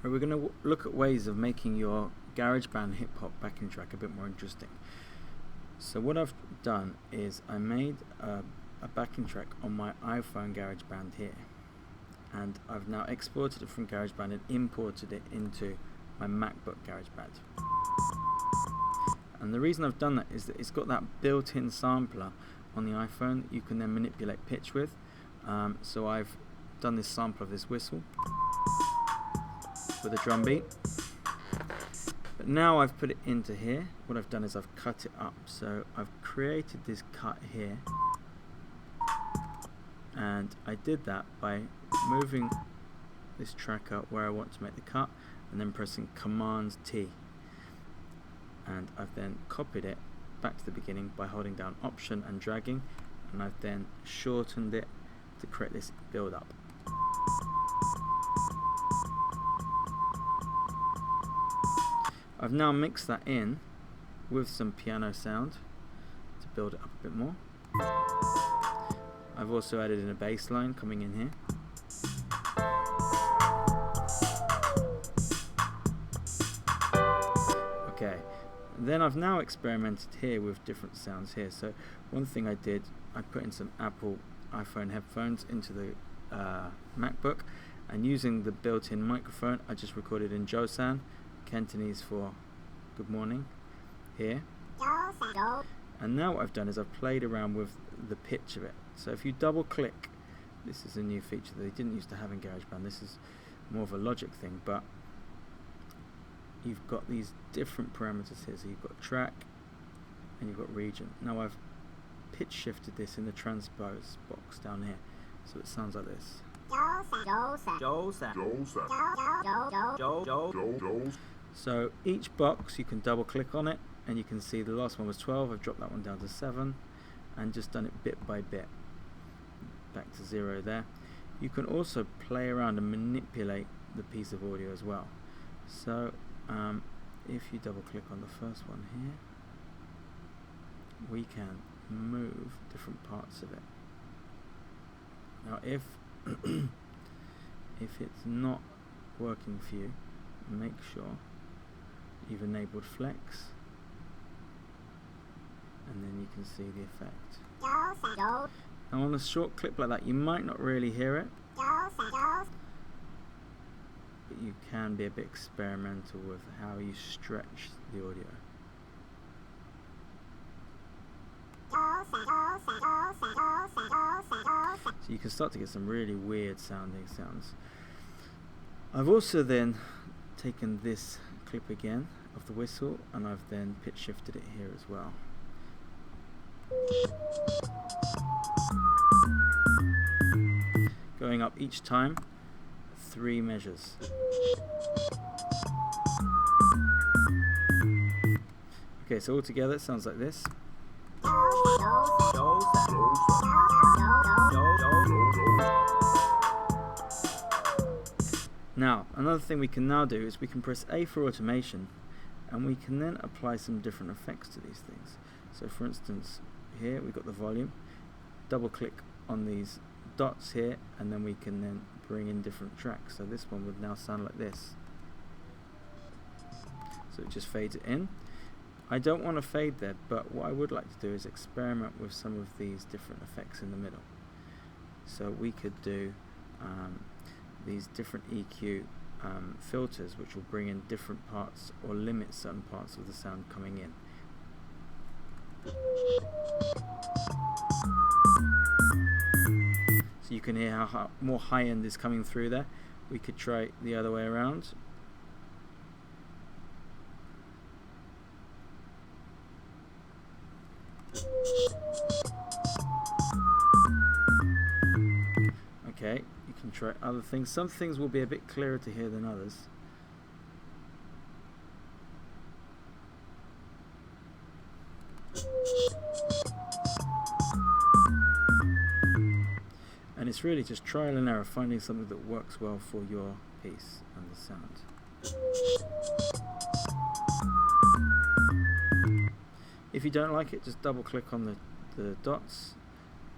We're going to look at ways of making your GarageBand HipHop backing track a bit more interesting. So what I've done is I made a backing track on my iPhone GarageBand here, and I've now exported it from GarageBand and imported it into my MacBook GarageBand. And the reason I've done that is that it's got that built-in sampler on the iPhone that you can then manipulate pitch with. So I've done this sample of this whistle with a drum beat. But now I've put it into here. What I've done is I've cut it up. So I've created this cut here, and I did that by moving this track up where I want to make the cut and then pressing Command T, and I've then copied it back to the beginning by holding down Option and dragging, and I've then shortened it to create this build up. I've now mixed that in with some piano sound to build it up a bit more. I've also added in a bass line coming in here. Okay, then I've now experimented here with different sounds here. So one thing I did, I put in some Apple iPhone headphones into the MacBook, and using the built-in microphone I just recorded in Josan, Cantonese for good morning here. And now what I've done is I've played around with the pitch of it. So if you double click, this is a new feature that they didn't used to have in GarageBand. This is more of a Logic thing, but you've got these different parameters here. So you've got track and you've got region. Now I've pitch shifted this in the transpose box down here, so it sounds like this. So each box you can double click on it, and you can see the last one was 12. I've dropped that one down to 7 and just done it bit by bit back to 0 there. You can also play around and manipulate the piece of audio as well. So if you double click on the first one here, we can move different parts of it. Now if if it's not working for you, make sure you've enabled flex, and then you can see the effect. Now on a short clip like that you might not really hear it, but you can be a bit experimental with how you stretch the audio. So you can start to get some really weird sounding sounds. I've also then taken this clip again of the whistle, and I've then pitch shifted it here as well. Going up each time 3 measures. Okay, so all together it sounds like this. Now, another thing we can now do is we can press A for automation, and we can then apply some different effects to these things. So for instance, here we've got the volume. Double click on these dots here, and then we can then bring in different tracks. So this one would now sound like this. So it just fades it in. I don't want to fade there, but what I would like to do is experiment with some of these different effects in the middle. So we could do these different EQ filters, which will bring in different parts or limit certain parts of the sound coming in. So you can hear how more high end is coming through there. We could try the other way around. Okay, you can try other things. Some things will be a bit clearer to hear than others. And it's really just trial and error, finding something that works well for your piece and the sound. If you don't like it, just double click on the dots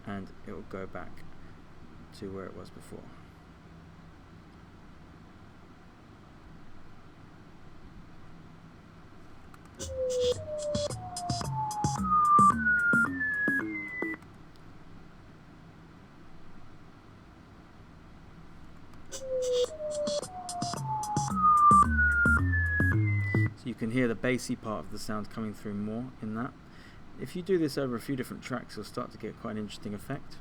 and it will go back to where it was before. So you can hear the bassy part of the sound coming through more in that. If you do this over a few different tracks, you'll start to get quite an interesting effect.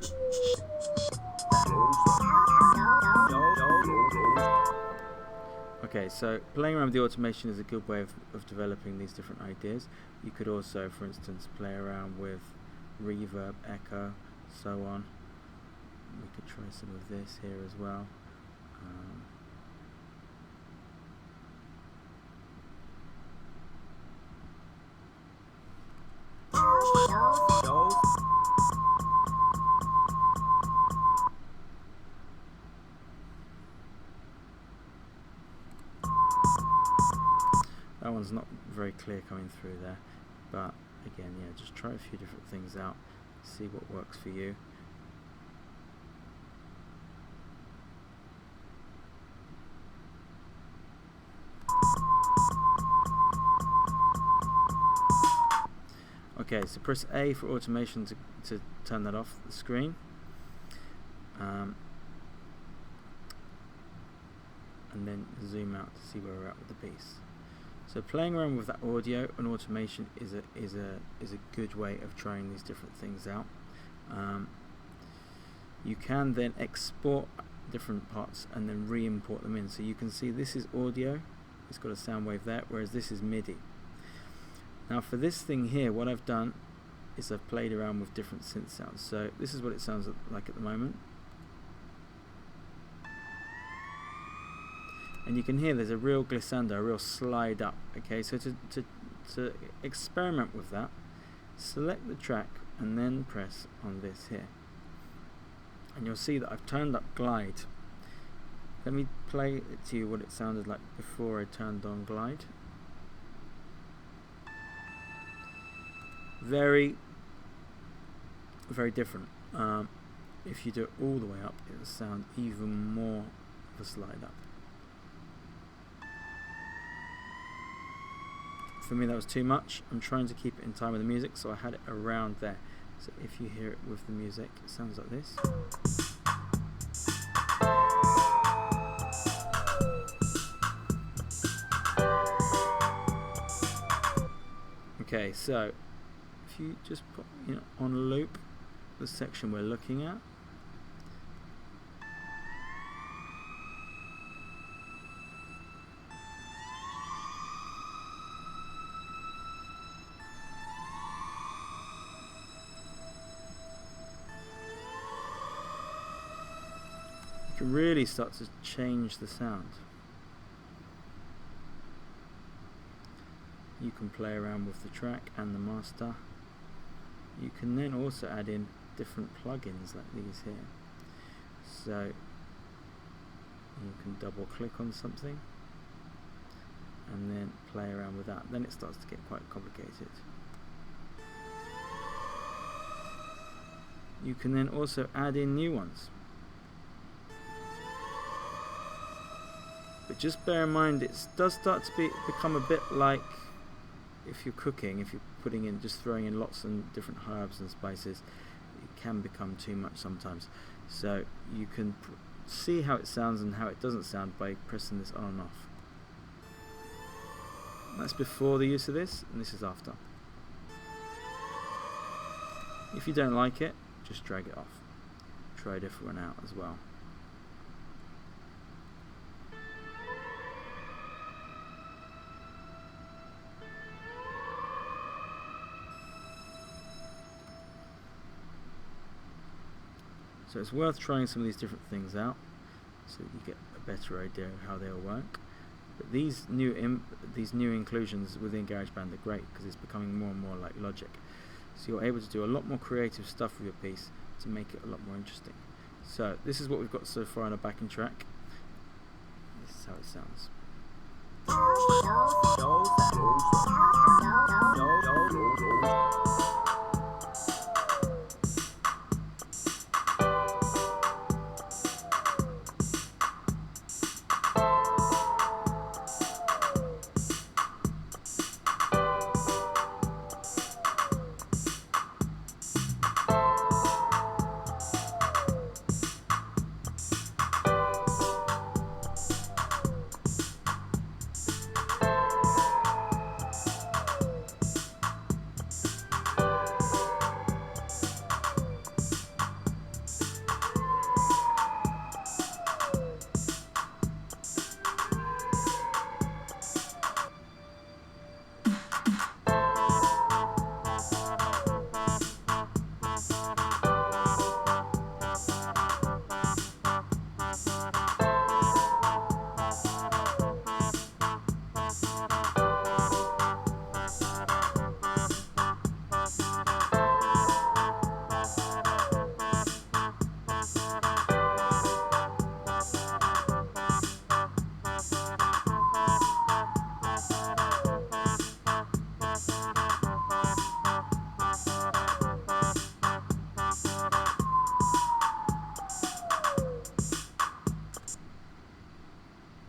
Okay, so playing around with the automation is a good way of developing these different ideas. You could also, for instance, play around with reverb, echo, so on. We could try some of this here as well. That one's not very clear coming through there, but again, yeah, just try a few different things out, see what works for you. Okay, so press A for automation to turn that off the screen. And then zoom out to see where we're at with the piece. So playing around with that audio and automation is a good way of trying these different things out. You can then export different parts and then re-import them in. So you can see this is audio, it's got a sound wave there, whereas this is MIDI. Now for this thing here, what I've done is I've played around with different synth sounds. So this is what it sounds like at the moment. And you can hear there's a real glissando, a real slide up. Okay, so to experiment with that, select the track and then press on this here. And you'll see that I've turned up glide. Let me play it to you what it sounded like before I turned on glide. Very, very different. If you do it all the way up, it will sound even more of a slide up. For me that was too much. I'm trying to keep it in time with the music, so I had it around there. So if you hear it with the music, it sounds like this. Okay, so if you just put on loop the section we're looking at, you can really start to change the sound. You can play around with the track and the master. You can then also add in different plugins like these here. So you can double click on something and then play around with that. Then it starts to get quite complicated. You can then also add in new ones. But just bear in mind, it does start to become a bit like if you're cooking, if you're putting in, just throwing in lots of different herbs and spices, it can become too much sometimes. So you can see how it sounds and how it doesn't sound by pressing this on and off. That's before the use of this, and this is after. If you don't like it, just drag it off. Try a different one out as well. So it's worth trying some of these different things out so that you get a better idea of how they'll work. But these new inclusions within GarageBand are great because it's becoming more and more like Logic. So you're able to do a lot more creative stuff with your piece to make it a lot more interesting. So this is what we've got so far on a backing track. This is how it sounds.